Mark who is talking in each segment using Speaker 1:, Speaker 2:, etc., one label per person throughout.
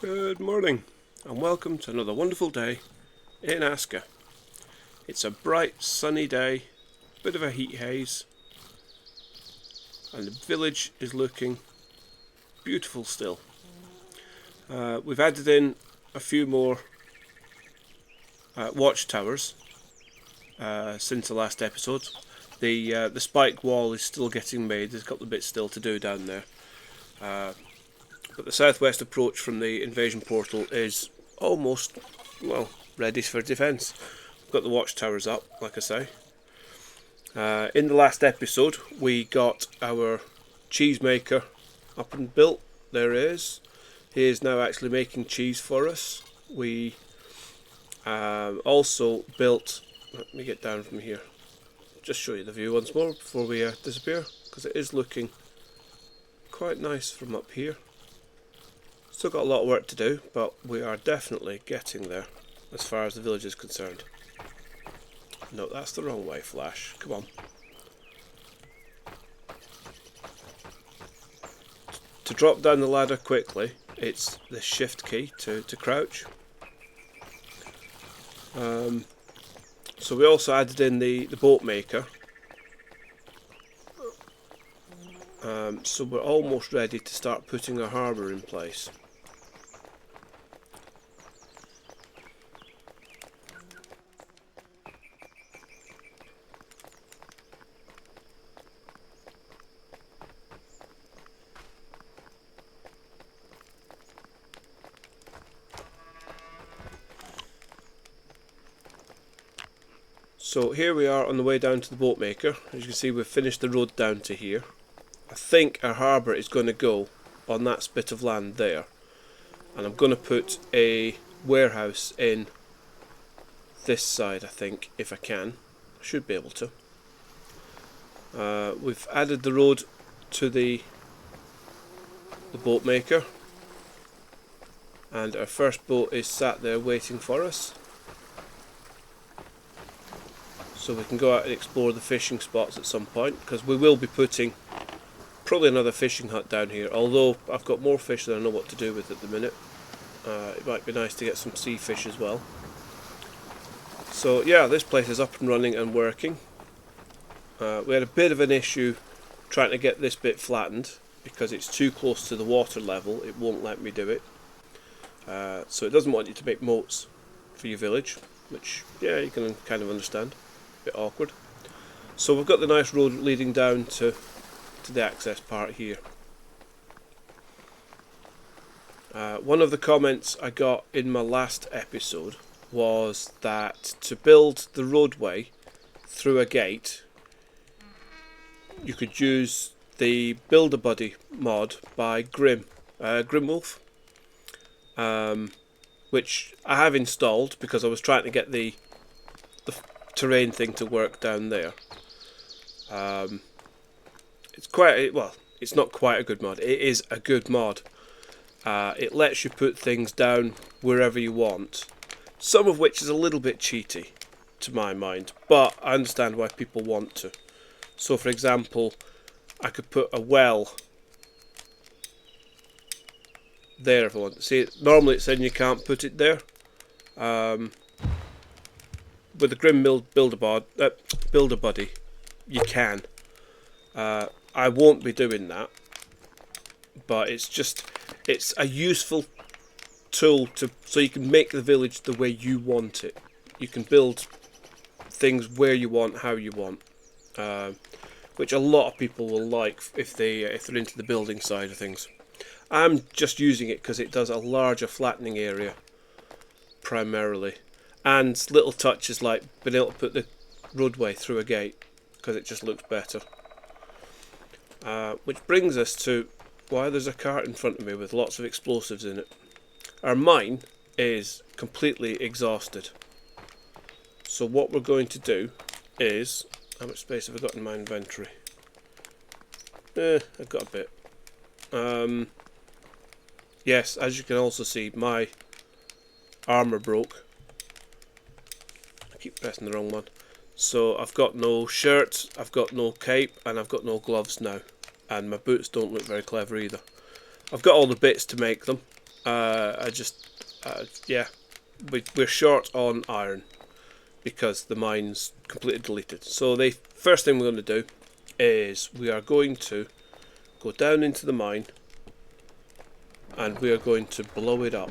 Speaker 1: Good morning and welcome to another wonderful day in Aska. It's a bright sunny day, bit of a heat haze, and the village is looking beautiful still. We've added in a few more watchtowers since the last episode. The spike wall is still getting made. There's a couple of bits still to do down there. But the southwest approach from the invasion portal is almost, well, ready for defence. We've got the watchtowers up, like I say. In the last episode, we got our cheesemaker up and built. There he is. He is now actually making cheese for us. We also built, let me get down from here, just show you the view once more before we disappear, because it is looking quite nice from up here. Still got a lot of work to do, but we are definitely getting there as far as the village is concerned. No, that's the wrong way, Flash. Come on. To drop down the ladder quickly, it's the shift key to crouch. So we also added in the boat maker. So we're almost ready to start putting our harbour in place. So here we are on the way down to the boat maker. As you can see, we've finished the road down to here. I think our harbour is going to go on that spit of land there, and I'm going to put a warehouse in this side, I think, if I can. I should be able to. We've added the road to the boat maker, and our first boat is sat there waiting for us, so we can go out and explore the fishing spots at some point, because we will be putting probably another fishing hut down here, although I've got more fish than I know what to do with at the minute. It might be nice to get some sea fish as well. So yeah, this place is up and running and working. We had a bit of an issue trying to get this bit flattened because it's too close to the water level. It won't let me do it. So it doesn't want you to make moats for your village, which, yeah, you can kind of understand. A bit awkward. So we've got the nice road leading down to the access part here. One of the comments I got in my last episode was that to build the roadway through a gate, you could use the Builder Buddy mod by Grimwolf, which I have installed because I was trying to get the terrain thing to work down there. It's quite, well, it's not quite a good mod. It is a good mod. It lets you put things down wherever you want, some of which is a little bit cheaty to my mind, but I understand why people want to. So for example, I could put a well there if I want. See, normally it's saying you can't put it there. With the Grim Builder Buddy, you can. I won't be doing that, but it's a useful tool so you can make the village the way you want it. You can build things where you want, how you want, which a lot of people will like if they're into the building side of things. I'm just using it because it does a larger flattening area primarily, and little touches like being able to put the roadway through a gate because it just looks better. Which brings us to why there's a cart in front of me with lots of explosives in it. Our mine is completely exhausted. So what we're going to do is... How much space have I got in my inventory? I've got a bit. Yes, as you can also see, my armour broke. I keep pressing the wrong one. So I've got no shirt, I've got no cape, and I've got no gloves now. And my boots don't look very clever either. I've got all the bits to make them. Yeah, we're short on iron because the mine's completely deleted. So the first thing we're going to do is we are going to go down into the mine and we are going to blow it up.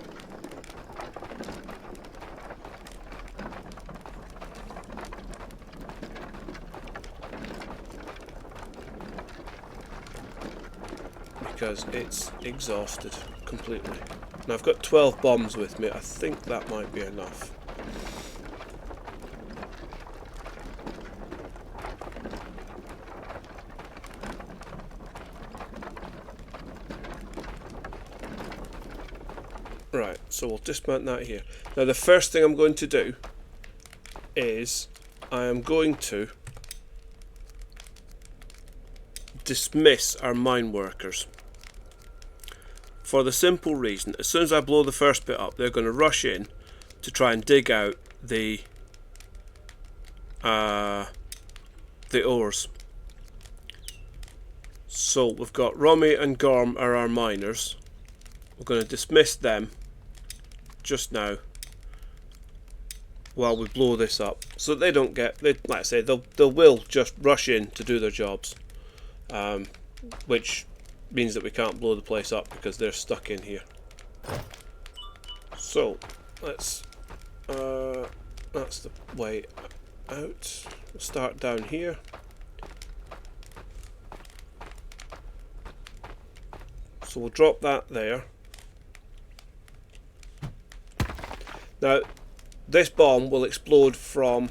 Speaker 1: Because it's exhausted completely. Now I've got 12 bombs with me. I think that might be enough. Right, so we'll dismount that here. Now the first thing I'm going to do is I am going to dismiss our mine workers. For the simple reason, as soon as I blow the first bit up, they're going to rush in to try and dig out the ores. So we've got Romy and Gorm are our miners. We're going to dismiss them just now while we blow this up, so they don't get. Like I say, they will just rush in to do their jobs, which means that we can't blow the place up because they're stuck in here. So let's. That's the way out. We'll start down here. So we'll drop that there. Now, this bomb will explode from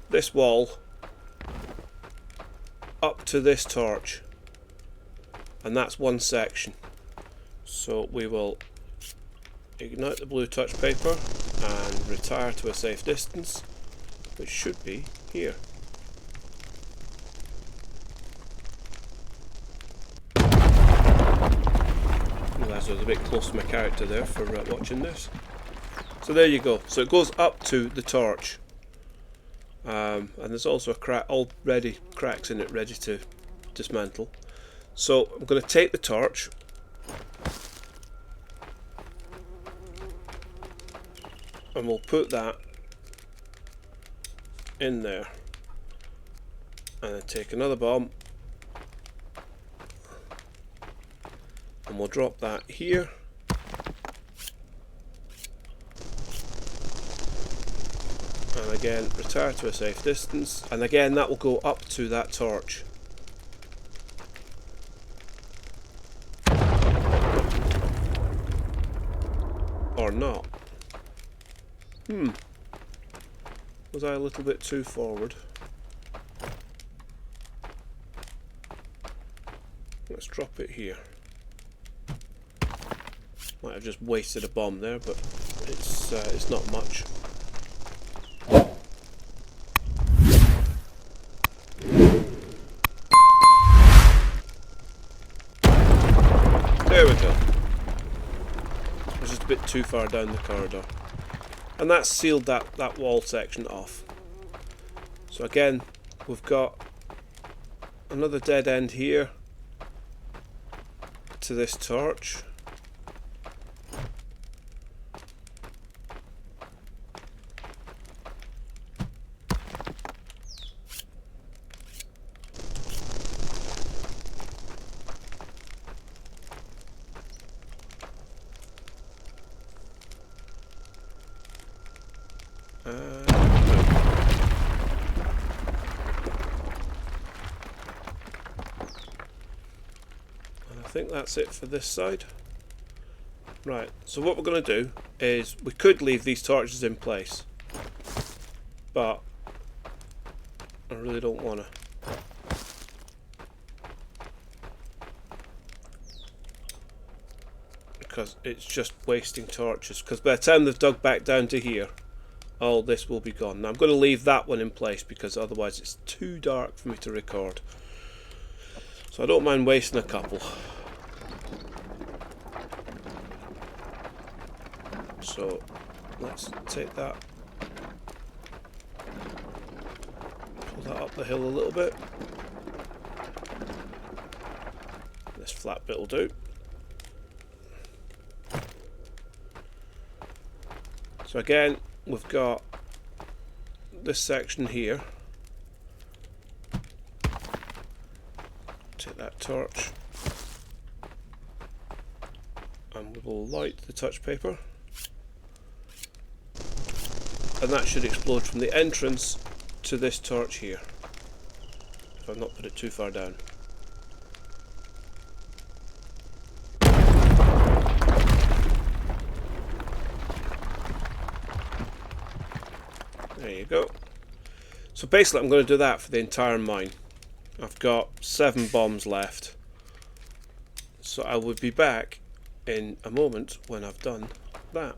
Speaker 1: this wall up to this torch, and that's one section. So we will ignite the blue touch paper and retire to a safe distance, which should be here. I was a bit close to my character there for watching this. So there you go. So it goes up to the torch, and there's also a crack, already cracks in it, ready to dismantle. So I'm going to take the torch, and we'll put that in there, and then take another bomb, and we'll drop that here. And again, retire to a safe distance, and again that will go up to that torch. Or not. Was I a little bit too forward? Let's drop it here. Might have just wasted a bomb there, but it's not much. There we go. I was just a bit too far down the corridor. And that's sealed that wall section off. So again, we've got another dead end here to this torch. I think that's it for this side. Right, so what we're going to do is we could leave these torches in place, but I really don't want to. Because it's just wasting torches, because by the time they've dug back down to here, all this will be gone. Now I'm going to leave that one in place because otherwise it's too dark for me to record. So I don't mind wasting a couple. So let's take that, pull that up the hill a little bit. This flat bit will do. So again, we've got this section here. Take that torch and we will light the touch paper, and that should explode from the entrance to this torch here, if I've not put it too far down. There you go. So basically I'm going to do that for the entire mine. I've got 7 bombs left, so I will be back in a moment when I've done that.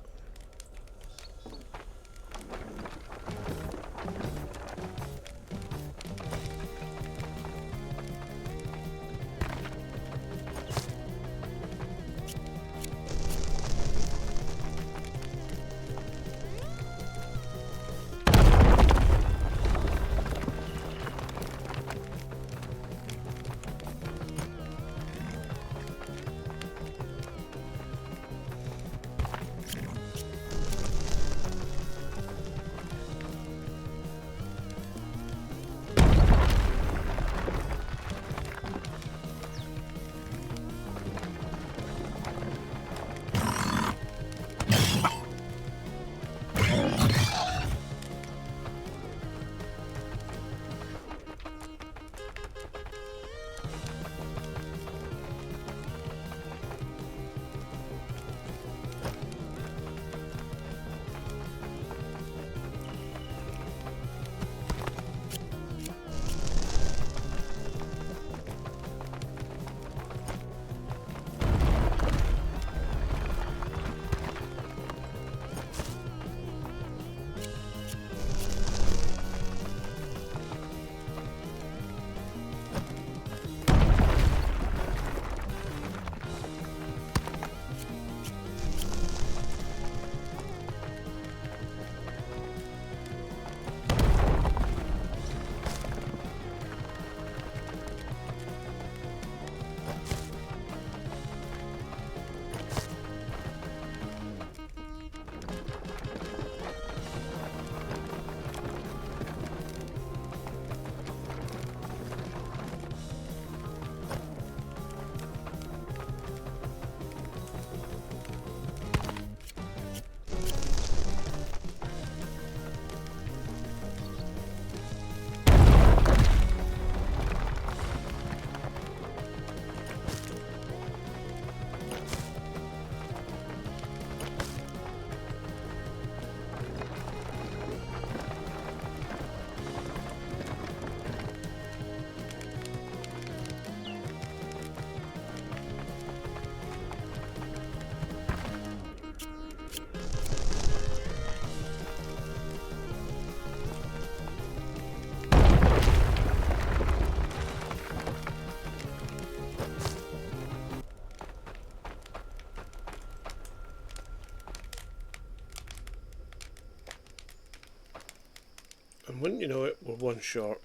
Speaker 1: And wouldn't you know it, we're one short.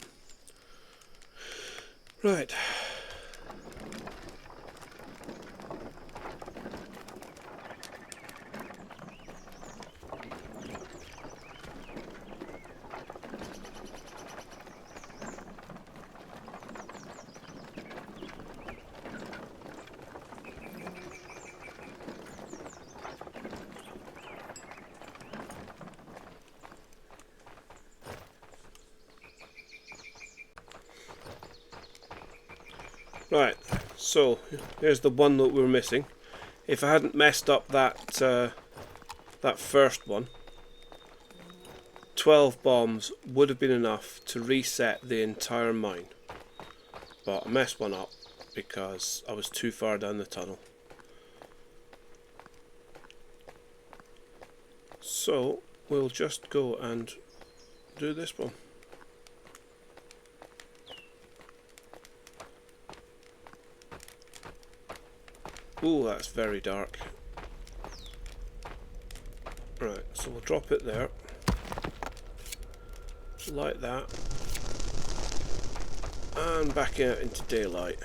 Speaker 1: Right. Right, so here's the one that we're missing. If I hadn't messed up that that first one, 12 bombs would have been enough to reset the entire mine. But I messed one up because I was too far down the tunnel. So we'll just go and do this one. Ooh, that's very dark. Right, so we'll drop it there. Like that. And back out into daylight.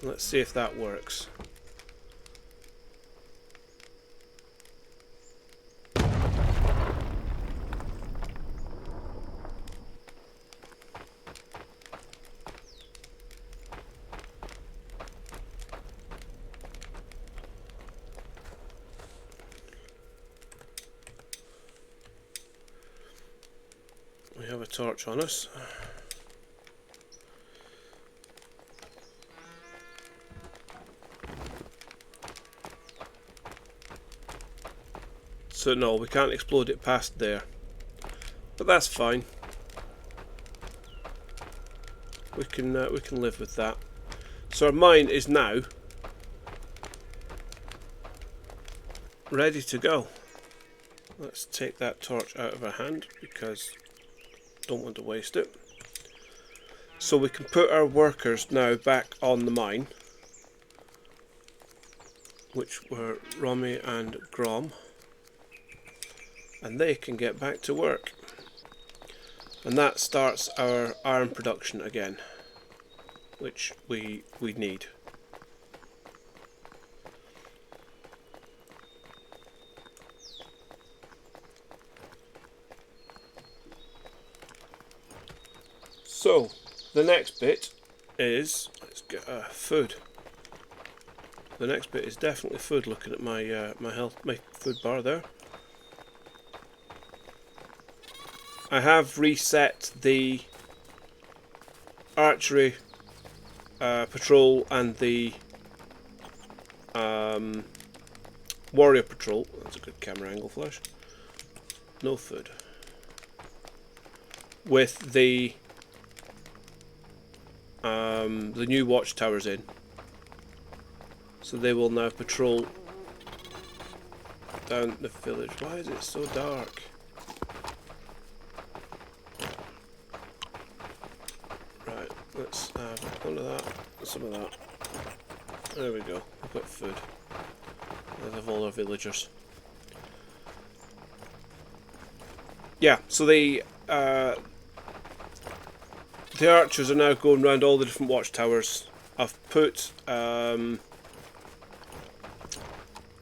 Speaker 1: Let's see if that works. torch on us. So no, we can't explode it past there, but that's fine. We can live with that. So our mine is now ready to go. Let's take that torch out of our hand because I don't want to waste it. So we can put our workers now back on the mine, which were Romy and Grom, and they can get back to work. And that starts our iron production again, which we need. So the next bit is, let's get food. The next bit is definitely food. Looking at my my food bar there. I have reset the archery patrol and the warrior patrol. That's a good camera angle, Flash. No food. With the new watchtowers in, so they will now patrol down the village. Why is it so dark? Right, let's have none of that, some of that. There we go, we've got food. Let's have all our villagers. Yeah, so the archers are now going around all the different watchtowers. I've put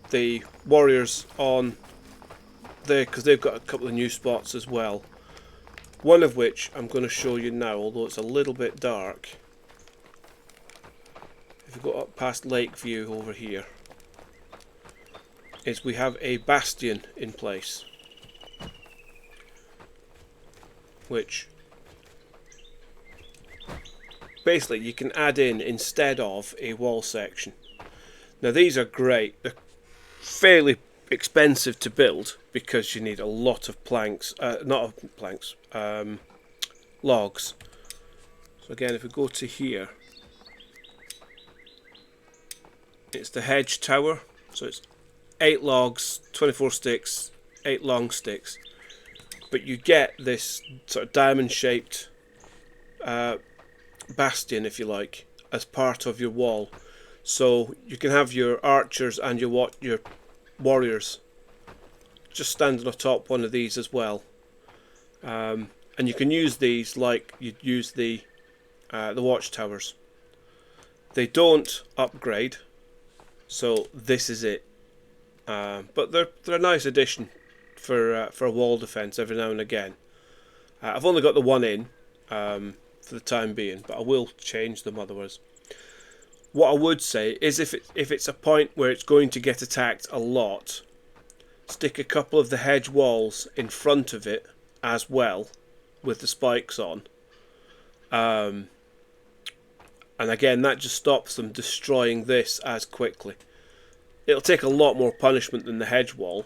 Speaker 1: the warriors on there because they've got a couple of new spots as well. One of which I'm going to show you now, although it's a little bit dark. If you go up past Lakeview over here, is we have a bastion in place, which basically you can add in instead of a wall section. Now these are great. They're fairly expensive to build because you need a lot of planks, logs. So again, if we go to here, it's the hedge tower. So it's 8 logs, 24 sticks, 8 long sticks. But you get this sort of diamond shaped bastion, if you like, as part of your wall. So you can have your archers and your warriors just standing atop one of these as well, and you can use these like you'd use the watchtowers. They don't upgrade, so this is it. But they're a nice addition for a wall defense every now and again. I've only got the one in for the time being, but I will change them otherwise. What I would say is if it's a point where it's going to get attacked a lot, stick a couple of the hedge walls in front of it as well with the spikes on. And again, that just stops them destroying this as quickly. It'll take a lot more punishment than the hedge wall.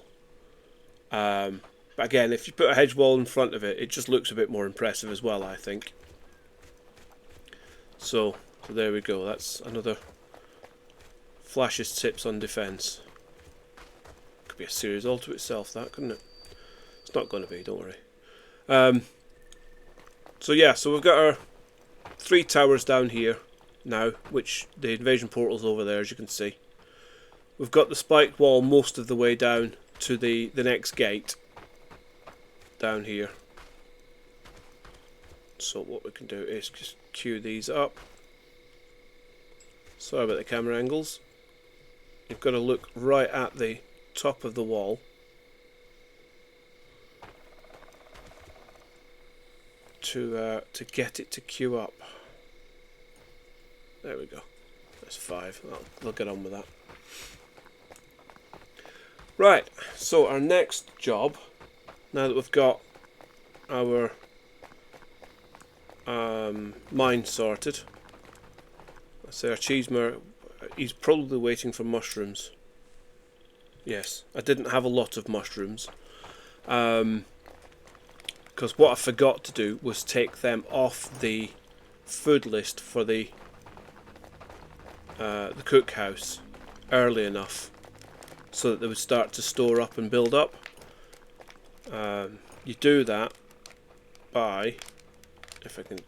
Speaker 1: But again, if you put a hedge wall in front of it, it just looks a bit more impressive as well, I think. So there we go. That's another Flash's tips on defence. Could be a series all to itself, that, couldn't it? It's not going to be, don't worry. So yeah, so we've got our 3 towers down here now, which the invasion portal's over there, as you can see. We've got the spiked wall most of the way down to the next gate down here. So what we can do is just queue these up. Sorry about the camera angles. You've got to look right at the top of the wall to get it to queue up. There we go. That's 5. They'll get on with that. Right, so our next job, now that we've got our mine sorted. I say our cheesemer, he's probably waiting for mushrooms. Yes, I didn't have a lot of mushrooms. Because what I forgot to do was take them off the food list for the cookhouse early enough so that they would start to store up and build up. You do that by, if I can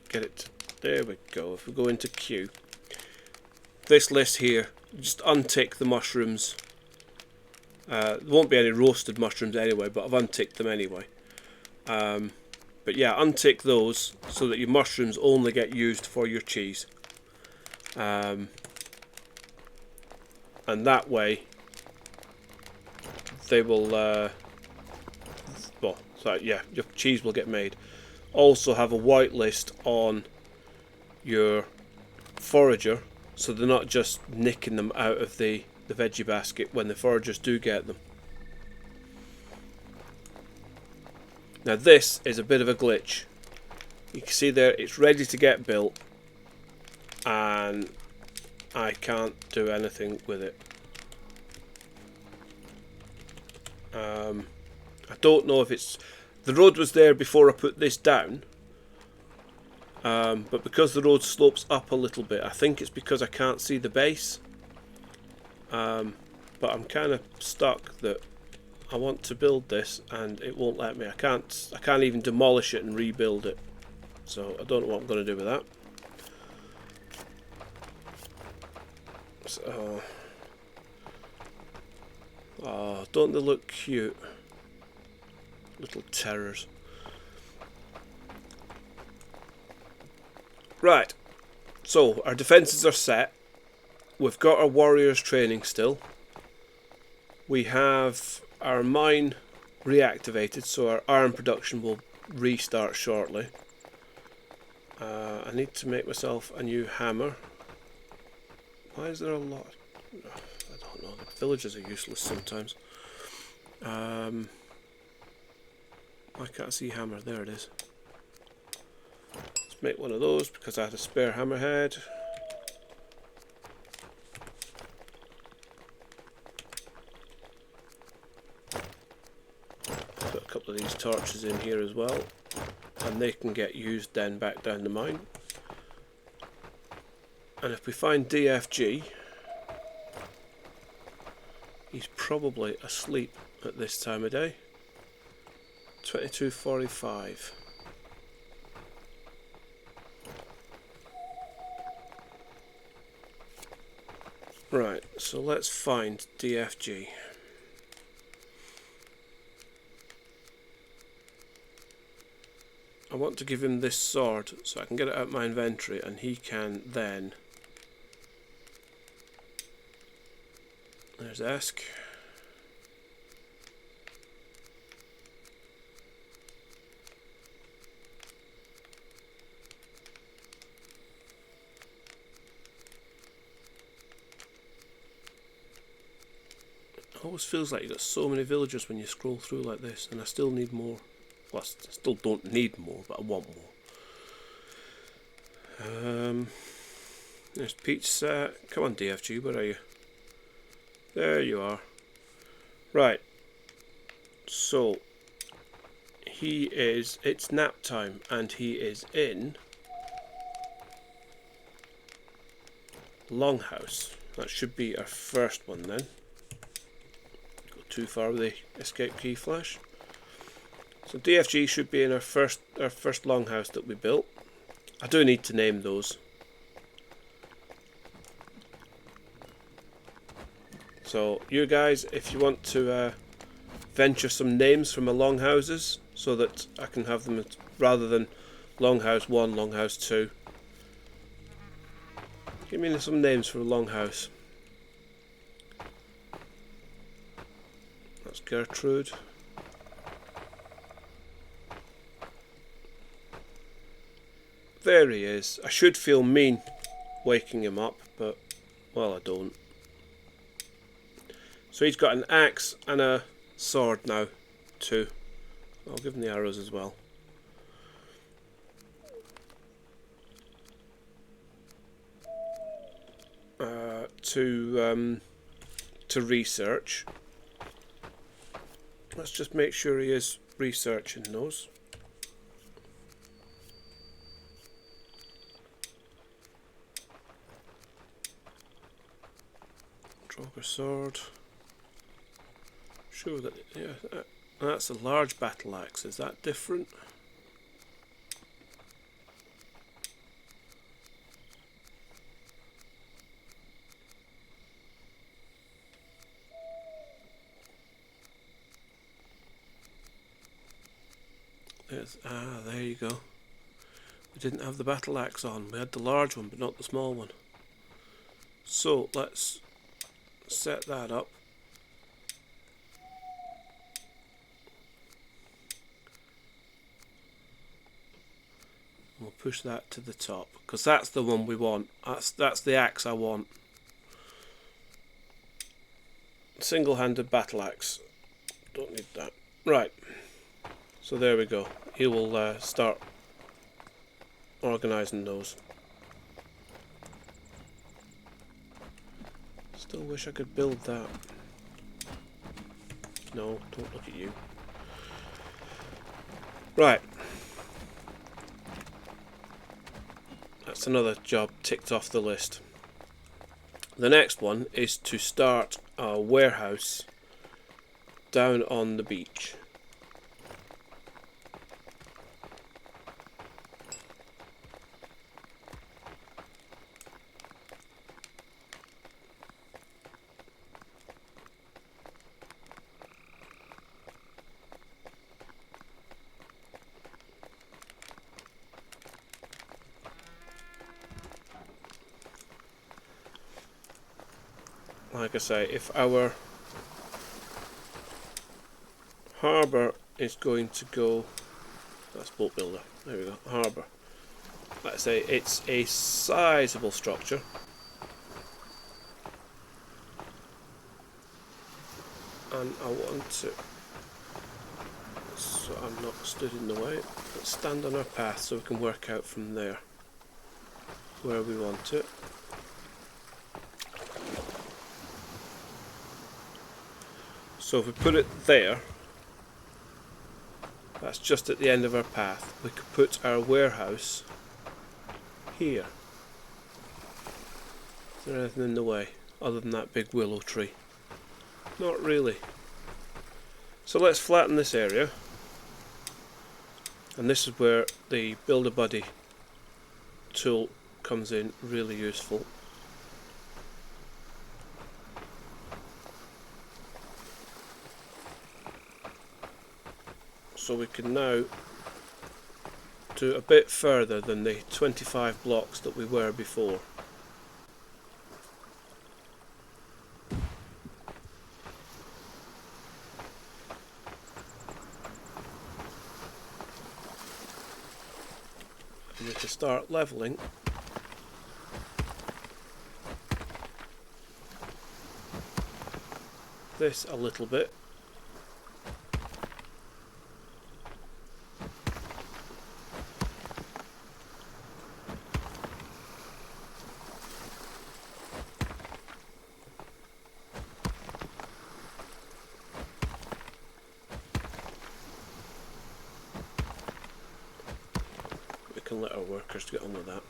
Speaker 1: get it to, there we go, if we go into Q, this list here, just untick the mushrooms. There won't be any roasted mushrooms anyway, but I've unticked them anyway. But yeah, untick those so that your mushrooms only get used for your cheese. And that way they will, well, so yeah, your cheese will get made. Also have a white list on your forager, so they're not just nicking them out of the veggie basket when the foragers do get them. Now this is a bit of a glitch. You can see there it's ready to get built and I can't do anything with it. I don't know if it's, the road was there before I put this down, but because the road slopes up a little bit, I think it's because I can't see the base. But I'm kind of stuck that I want to build this and it won't let me. I can't even demolish it and rebuild it. So I don't know what I'm going to do with that. So, oh, don't they look cute? Little terrors. Right, so our defences are set. We've got our warriors training still. We have our mine reactivated, so our iron production will restart shortly. I need to make myself a new hammer. Why is there a lot? I don't know, the villagers are useless sometimes. I can't see hammer, there it is. Let's make one of those because I had a spare hammerhead. Put a couple of these torches in here as well, and they can get used then back down the mine. And if we find DFG, he's probably asleep at this time of day. 22:45. Right, so let's find DFG. I want to give him this sword so I can get it out of my inventory and he can then... There's Ask. It always feels like you've got so many villagers when you scroll through like this, and I still need more. Well, I still don't need more, but I want more. There's Peach. Come on, DFG, where are you? There you are. Right. So, he is, it's nap time, and he is in Longhouse. That should be our first one then. Go too far with the escape key flash. So DFG should be in our first longhouse that we built. I do need to name those. So you guys, if you want to venture some names from my longhouses, so that I can have them rather than Longhouse 1, Longhouse 2. Give me some names for a longhouse. That's Gertrude. There he is. I should feel mean waking him up, but, well, I don't. So he's got an axe and a sword now, too. I'll give him the arrows as well. to research. Let's just make sure he is researching those. Draugr sword. Sure that, yeah, that's a large battle axe. Is that different? There you go. We didn't have the battle axe on. We had the large one, but not the small one. So let's set that up. We'll push that to the top because that's the one we want. That's the axe I want. Single-handed battle axe. Don't need that. Right. So there we go. He will start organising those. Still wish I could build that. No, don't look at you. Right. That's another job ticked off the list. The next one is to start a warehouse down on the beach. Like I say, if our harbour is going to go, that's boat builder, there we go, harbour. Like I say, it's a sizable structure. And I want to, so I'm not stood in the way, let's stand on our path so we can work out from there where we want it. So if we put it there, that's just at the end of our path. We could put our warehouse here. Is there anything in the way other than that big willow tree? Not really. So let's flatten this area. And this is where the Builder Buddy tool comes in really useful. So we can now do a bit further than the 25 blocks that we were before. And we can start levelling this a little bit. Can let our workers get on with that.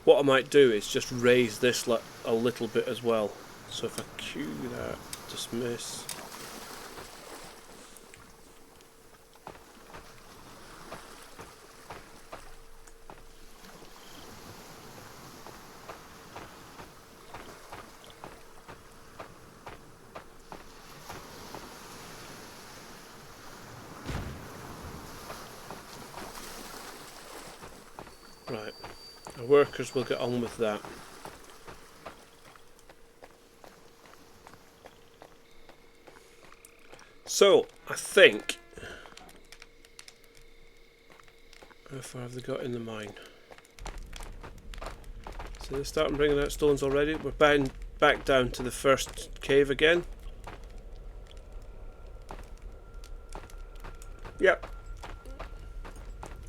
Speaker 1: What I might do is just raise this a little bit as well. So if I cue that, dismiss. Right, our workers will get on with that. So, I think, how far have they got in the mine? So they're starting bringing out stones already. We're back down to the first cave again. Yep.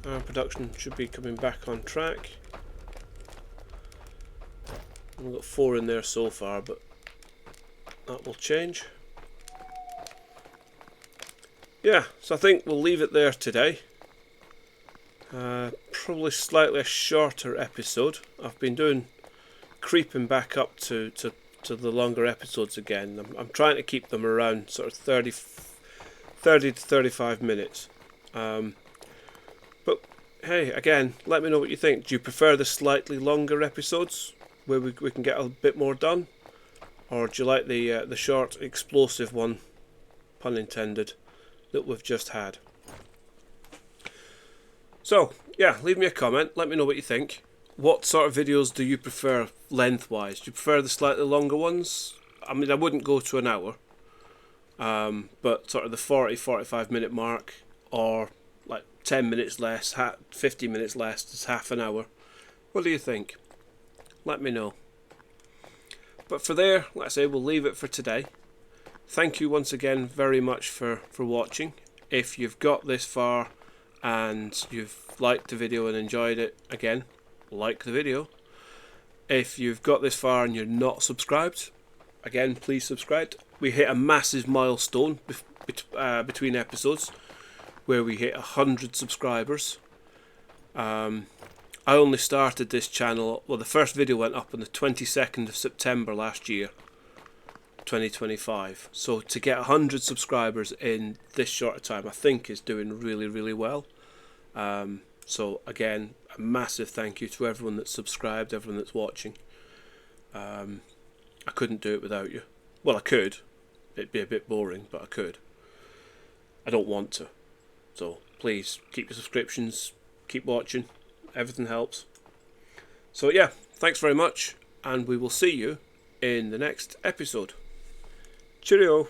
Speaker 1: Our production should be coming back on track. We've got 4 in there so far, but that will change. Yeah, so I think we'll leave it there today. Probably slightly a shorter episode. I've been creeping back up to the longer episodes again. I'm trying to keep them around sort of 30 to 35 minutes. But hey, again, let me know what you think. Do you prefer the slightly longer episodes where we can get a bit more done? Or do you like the short, explosive one, pun intended, that we've just had? So, yeah, leave me a comment. Let me know what you think. What sort of videos do you prefer lengthwise? Do you prefer the slightly longer ones? I mean, I wouldn't go to an hour. But sort of the 40-45 minute mark, or like 10 minutes less, 50 minutes less, it's half an hour. What do you think? Let me know. But for there, like I say, we'll leave it for today. Thank you once again very much for watching. If you've got this far and you've liked the video and enjoyed it, again, like the video. If you've got this far and you're not subscribed, again, please subscribe. We hit a massive milestone between episodes where we hit 100 subscribers. I only started this channel, well, the first video went up on the 22nd of September last year, 2025. So to get 100 subscribers in this short a time, I think is doing really, really well. So again, a massive thank you to everyone that's subscribed, everyone that's watching. I couldn't do it without you. Well, I could. It'd be a bit boring, but I could. I don't want to. So please keep your subscriptions, keep watching. Everything helps. So yeah, thanks very much, and we will see you in the next episode. Cheerio.